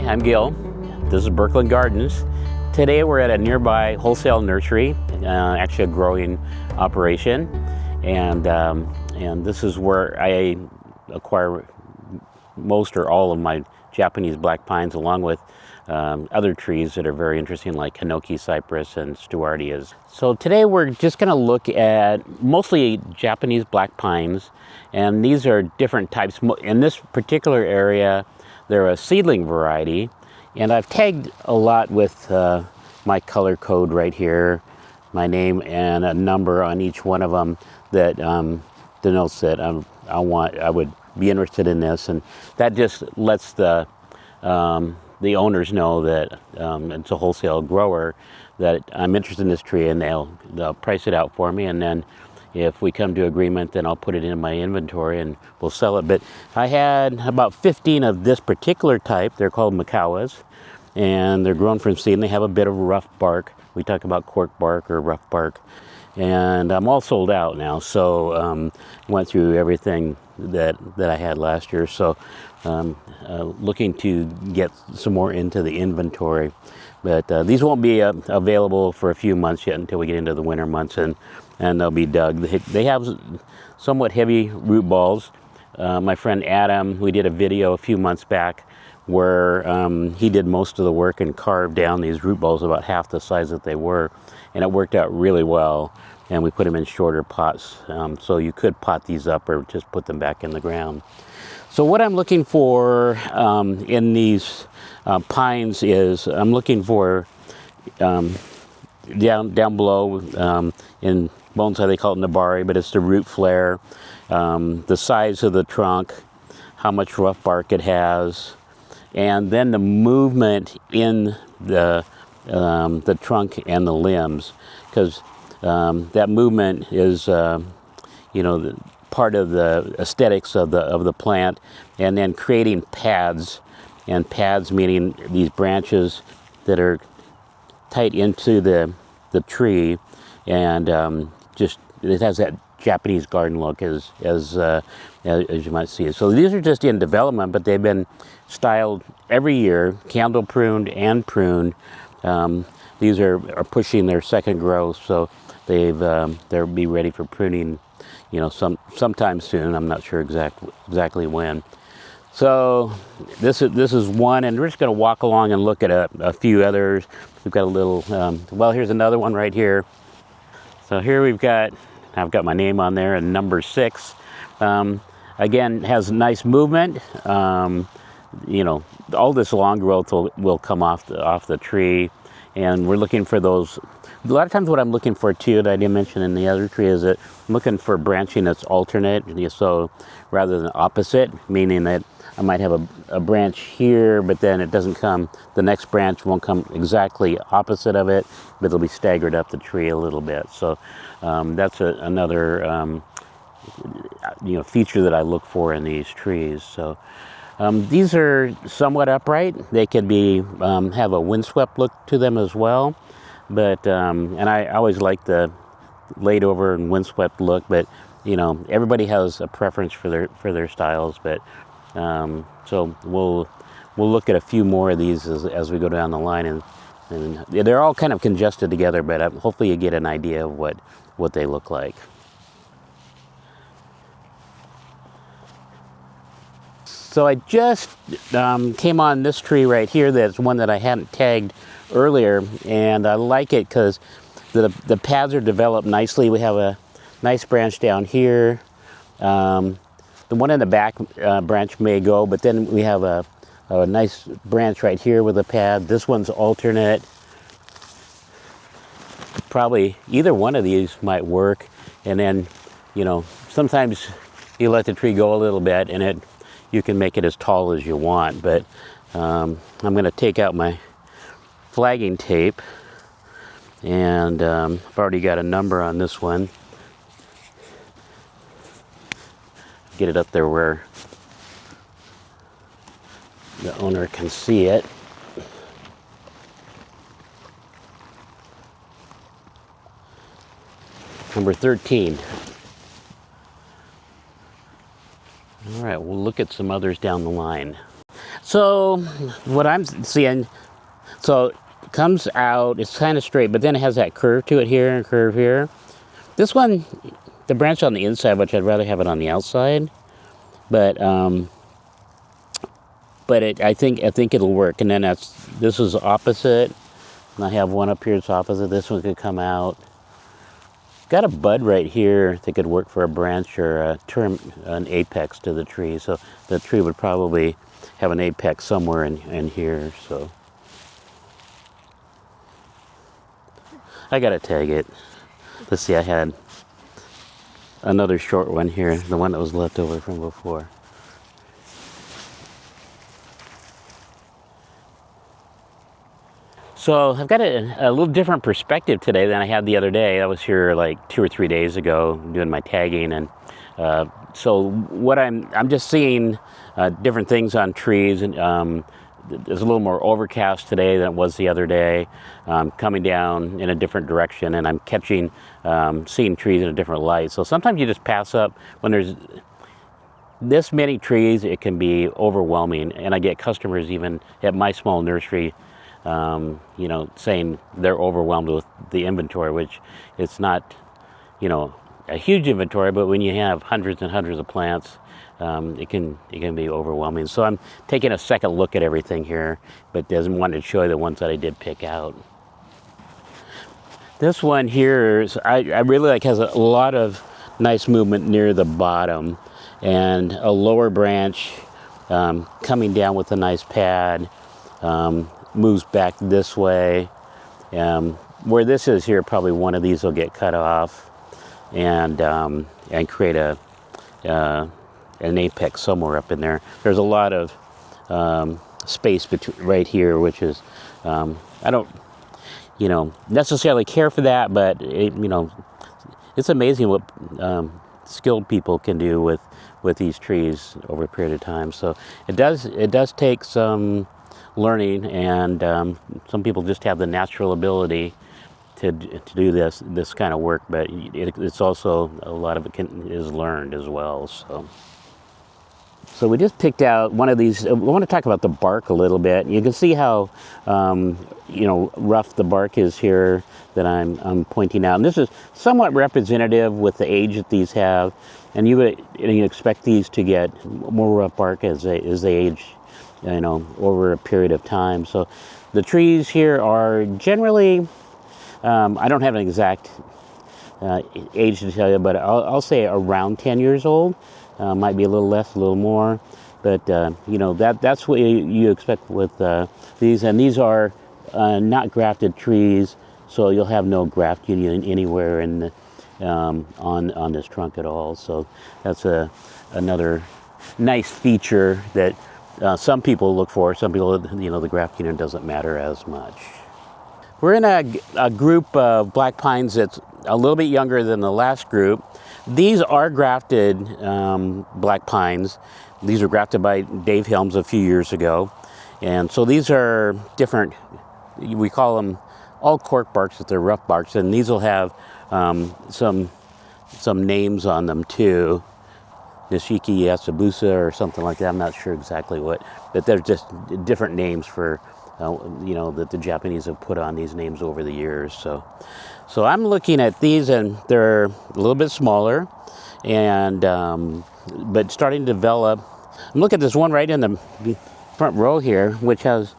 I'm Gil. This is Burkland Gardens. Today we're at a nearby wholesale nursery, actually a growing operation, and this is where I acquire most or all of my Japanese black pines, along with other trees that are very interesting, like Hinoki cypress and Stewardias. So today we're just going to look at mostly Japanese black pines, and these are different types. In this particular area, they're a seedling variety, and I've tagged a lot with my color code right here, my name and a number on each one of them that denotes that I would be interested in this, and that just lets the owners know that it's a wholesale grower, that I'm interested in this tree, and they'll price it out for me, and then if we come to agreement, then I'll put it in my inventory and we'll sell it. But I had about 15 of this particular type. They're called Makawas, and they're grown from seed, and they have a bit of rough bark. We talk about cork bark or rough bark. And I'm all sold out now, so went through everything that I had last year. So looking to get some more into the inventory. But these won't be available for a few months yet, until we get into the winter months, and they'll be dug. They have somewhat heavy root balls. My friend Adam, we did a video a few months back where he did most of the work and carved down these root balls about half the size that they were, and it worked out really well. And we put them in shorter pots, so you could pot these up or just put them back in the ground. So what I'm looking for in these pines is I'm looking for down below in bonsai they call it nabari, but it's the root flare, the size of the trunk, how much rough bark it has, and then the movement in the trunk and the limbs, because that movement is part of the aesthetics of the plant, and then creating pads, and pads meaning these branches that are tight into the tree, and just it has that Japanese garden look as you might see. So these are just in development, but they've been styled every year, candle pruned and pruned. These are pushing their second growth, so they'll be ready for pruning, sometime soon. I'm not sure exactly when. So this is one, and we're just going to walk along and look at a few others. We've got a little. Well, here's another one right here. So here I've got my name on there, and number 6. Again, has nice movement. All this long growth will come off the tree, and we're looking for those. A lot of times what I'm looking for too, that I didn't mention in the other tree, is that I'm looking for branching that's alternate, so rather than opposite, meaning that I might have a branch here, but then it doesn't come, the next branch won't come exactly opposite of it, but it'll be staggered up the tree a little bit. So that's another feature that I look for in these trees. So these are somewhat upright. They could be have a windswept look to them as well. But and I always like the laid over and windswept look, but everybody has a preference for their styles. But so we'll look at a few more of these as we go down the line, and they're all kind of congested together, but hopefully you get an idea of what they look like. So I just came on this tree right here. That's one that I hadn't tagged earlier, and I like it because the pads are developed nicely. We have a nice branch down here. The one in the back branch may go, but then we have a nice branch right here with a pad. This one's alternate. Probably either one of these might work, and then sometimes you let the tree go a little bit, and you can make it as tall as you want. But I'm going to take out my flagging tape, and I've already got a number on this one. Get it up there where the owner can see it. Number 13. All right, we'll look at some others down the line. So what I'm seeing, so it comes out, it's kind of straight, but then it has that curve to it here and curve here. This one, the branch on the inside, which I'd rather have it on the outside, but I think it'll work. And then this is opposite, and I have one up here that's opposite. This one could come out. Got a bud right here that could work for a branch or an apex to the tree. So the tree would probably have an apex somewhere in here. So I gotta tag it. Let's see, I had another short one here, the one that was left over from before. So I've got a little different perspective today than I had the other day. I was here like 2 or 3 days ago doing my tagging, and so what I'm just seeing different things on trees, and there's a little more overcast today than it was the other day, coming down in a different direction, and I'm catching, seeing trees in a different light. So sometimes you just pass up when there's this many trees. It can be overwhelming, and I get customers even at my small nursery saying they're overwhelmed with the inventory, which it's not, a huge inventory, but when you have hundreds and hundreds of plants, it can be overwhelming. So I'm taking a second look at everything here, but doesn't want to show you the ones that I did pick out. This one here I really like, has a lot of nice movement near the bottom, and a lower branch coming down with a nice pad. Moves back this way. Where this is here, probably one of these will get cut off and create an apex somewhere up in there. There's a lot of space right here, which is I don't necessarily care for that, but it's amazing what skilled people can do with these trees over a period of time. So it does take some learning, and some people just have the natural ability to do this kind of work, but it's also, a lot of it is learned as well. So we just picked out one of these. I want to talk about the bark a little bit. You can see how rough the bark is here that I'm pointing out, and this is somewhat representative with the age that these have, and you expect these to get more rough bark as they age, over a period of time. So the trees here are generally, I don't have an exact age to tell you, but I'll say around 10 years old. Might be a little less, a little more, but that's what you expect with these. And these are not grafted trees, so you'll have no graft union anywhere on this trunk at all. So that's another nice feature that some people look for. Some people, the graft union doesn't matter as much. We're in a group of black pines that's a little bit younger than the last group. These are grafted black pines. These were grafted by Dave Helms a few years ago. And so these are different, we call them all cork barks, but they're rough barks. And these will have some names on them too. Nishiki Yasabusa or something like that. I'm not sure exactly what, but they're just different names for, that the Japanese have put on these names over the years. So I'm looking at these, and they're a little bit smaller, and but starting to develop. I'm looking at this one right in the front row here, which has,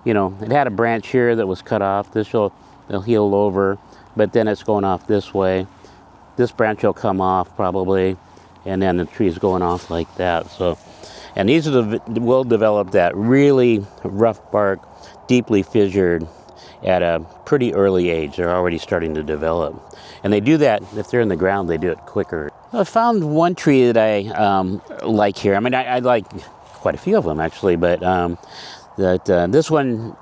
it had a branch here that was cut off. They'll heal over, but then it's going off this way. This branch will come off probably, and then the tree's going off like that. So, and these will develop that really rough bark, deeply fissured at a pretty early age. They're already starting to develop. And they do that, if they're in the ground, they do it quicker. I found one tree that I like here. I mean, I like quite a few of them actually, but this one,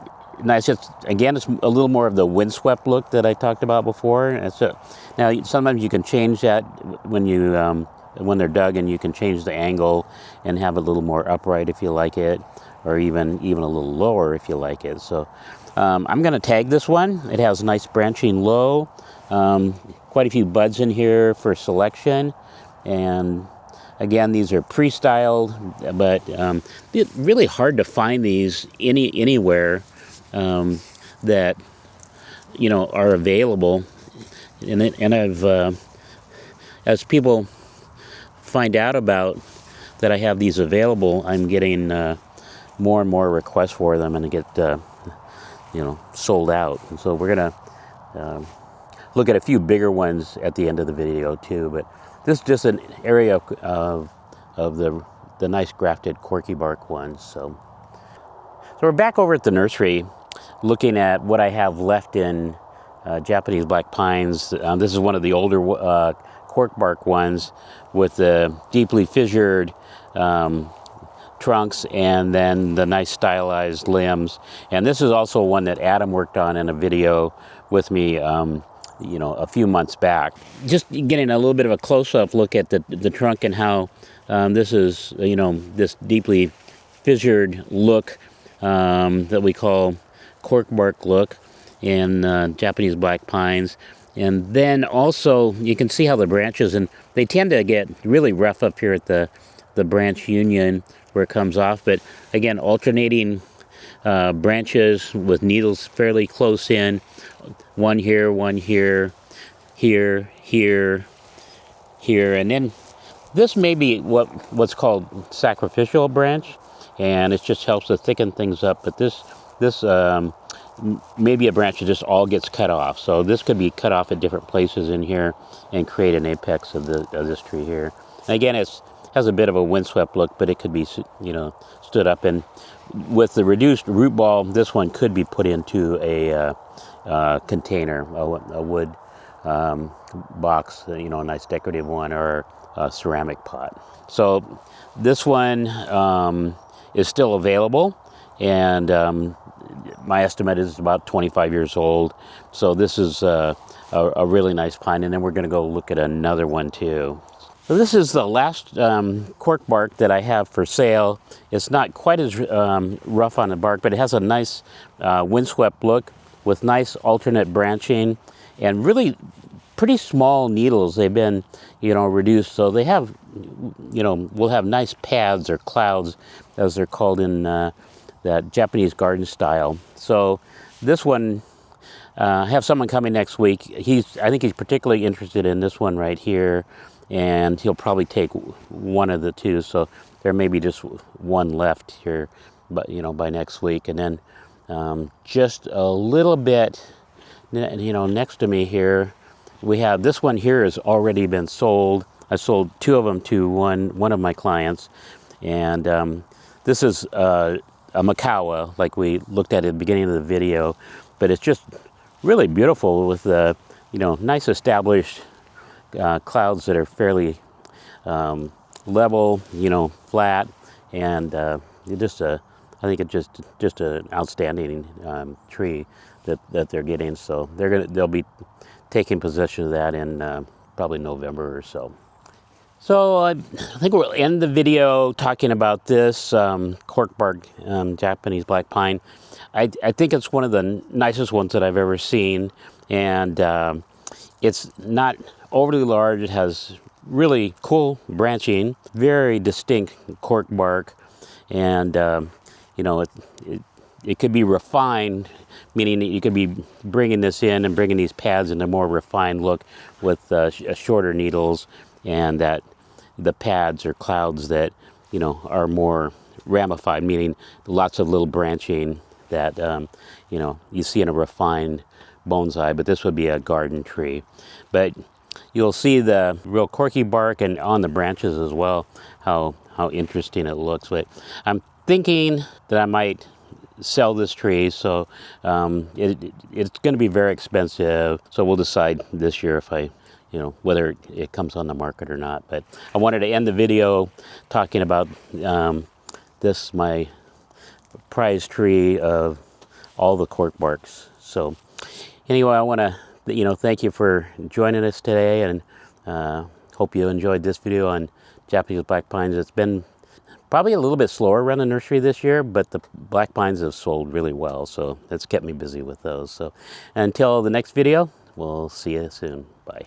nice. It's a little more of the windswept look that I talked about before. And so, now, sometimes you can change that when they're dug, and you can change the angle and have it a little more upright if you like it, or even a little lower if you like it. So I'm going to tag this one. It has nice branching low, quite a few buds in here for selection, and Again, these are pre-styled, but it's really hard to find these anywhere that are available. And I've as people find out about that I have these available, I'm getting more and more requests for them, and to get sold out. And so we're gonna look at a few bigger ones at the end of the video too. But this is just an area of the nice grafted corky bark ones. So we're back over at the nursery, looking at what I have left in Japanese black pines. This is one of the older cork bark ones with the deeply fissured trunks and then the nice stylized limbs. And this is also one that Adam worked on in a video with me a few months back. Just getting a little bit of a close-up look at the trunk and how this is, this deeply fissured look that we call cork bark look in Japanese black pines. And then also you can see how the branches, and they tend to get really rough up here at the branch union where it comes off. But again, alternating branches with needles fairly close in. One here, here, and then this may be what's called sacrificial branch, and it just helps to thicken things up. But this maybe a branch that just all gets cut off. So this could be cut off at different places in here and create an apex of this tree here. And again, it has a bit of a windswept look, but it could be stood up. And with the reduced root ball, this one could be put into a container, a wood box, a nice decorative one, or a ceramic pot. So this one is still available, and my estimate is about 25 years old. So this is a really nice pine, and then we're going to go look at another one too. So this is the last cork bark that I have for sale. It's not quite as rough on the bark, but it has a nice windswept look with nice alternate branching and really pretty small needles. They've been, reduced, so they have, we'll have nice pads or clouds, as they're called in that Japanese garden style. So this one, I have someone coming next week. I think he's particularly interested in this one right here, and he'll probably take one of the two. So there may be just one left here, but by next week. And then just a little bit, next to me here, we have this one here has already been sold. I sold two of them to one of my clients, and this is a Makawa, like we looked at the beginning of the video, but it's just really beautiful with the nice established clouds that are fairly level, flat, and I think it's just an outstanding tree that they're getting. So they'll be taking possession of that in probably November or so. So I think we'll end the video talking about this cork bark Japanese black pine. I think it's one of the nicest ones that I've ever seen, and it's not overly large. It has really cool branching, very distinct cork bark, and it could be refined, meaning that you could be bringing this in and bringing these pads in a more refined look with shorter needles, and that the pads or clouds that are more ramified, meaning lots of little branching that you see in a refined bonsai. But this would be a garden tree. But you'll see the real corky bark, and on the branches as well, how interesting it looks. But I'm thinking that I might sell this tree, so it's going to be very expensive. So we'll decide this year if whether it comes on the market or not. But I wanted to end the video talking about this, my prize tree of all the cork barks. So anyway, I want to thank you for joining us today, and hope you enjoyed this video on Japanese black pines. It's been probably a little bit slower around the nursery this year, but the black pines have sold really well, so that's kept me busy with those. So until the next video, we'll see you soon. Bye.